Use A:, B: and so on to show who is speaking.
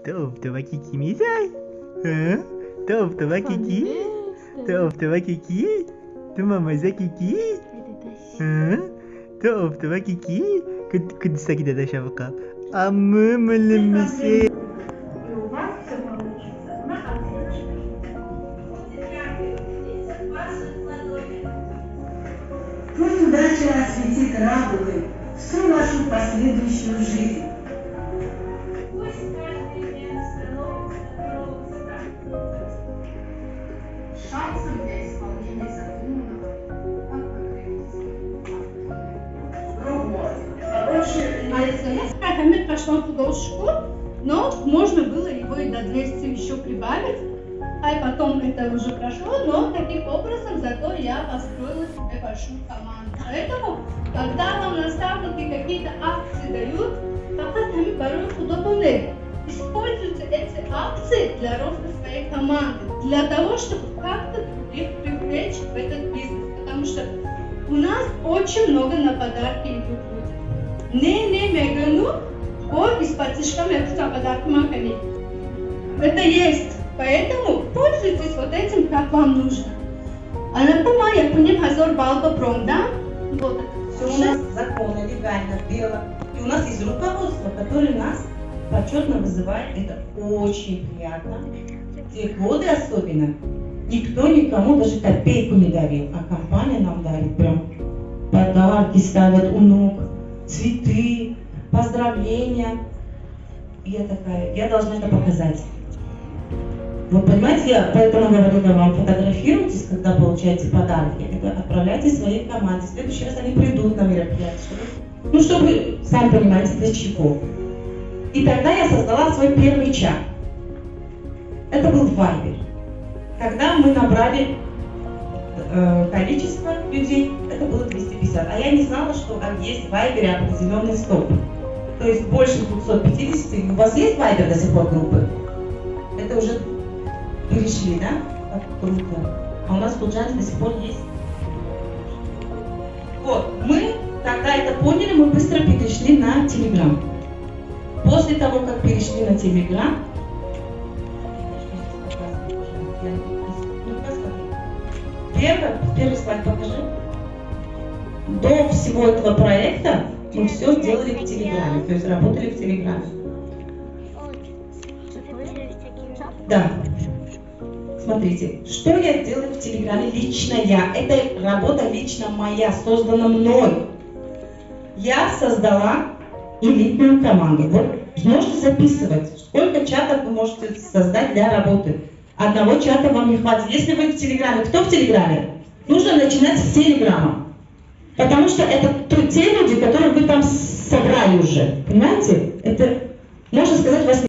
A: Tof kiki misal? Ha? Tof kiki? Tof kiki? Tu mama za kiki? Ha? Tof kiki? كنت ساكتة ده شفقة عمم المسي.
B: Пусть удача осветит радугой всю нашу последующую жизнь.
C: Пусть каждый день становится новым старом.
D: Шансом для исполнения задуманного, как
C: Хамид пошел в художку, но можно было его и до 200 еще прибавить, а потом это уже прошло, но таким образом зато я построила себе большую команду. Поэтому, когда вам наставники какие-то акции дают, пока там барон художник, используйте эти акции для роста своей команды, для того, чтобы как-то их привлечь в этот бизнес, потому что у нас очень много на подарки идут люди. Не мегану, вот из-под подарки маками. Это есть. Поэтому пользуйтесь вот этим, как вам нужно. А напомню, я понял, Хазор Балба Промда. Вот это.
E: Все у нас законно, легально, бело. И у нас есть руководство, которое нас почетно вызывает. Это очень приятно. В те годы особенно никто никому даже копейку не дарил, а компания нам дарит прям подарки, ставят у ног, цветы, поздравления. И я такая, я должна это показать. Вы понимаете, я поэтому говорила вам, фотографируйтесь, когда получаете подарки. Я говорю, отправляйте своей команде. В следующий раз они придут на мероприятие. Чтобы, сами понимаете, для чего. И тогда я создала свой первый чат. Это был Viber. Когда мы набрали количество людей, это было 250. А я не знала, что есть в Viber определенный стоп. То есть больше 250. У вас есть Viber до сих пор группы? Это уже перешли, да? Так круто. А у нас в Луджане до сих пор есть. Вот, мы, когда это поняли, мы быстро перешли на Telegram. После того, как перешли на Telegram, первый слайд покажи. До всего этого проекта мы все сделали в Телеграме, то есть работали в Телеграме. Да. Смотрите, что я делаю в Телеграме лично я. Это работа лично моя, создана мной. Я создала элитную команду. Вот можете записывать, сколько чатов вы можете создать для работы. Одного чата вам не хватит. Если вы в Телеграме, кто в Телеграме? Нужно начинать с Телеграма. Потому что это те люди, которые вы там собрали уже. Понимаете?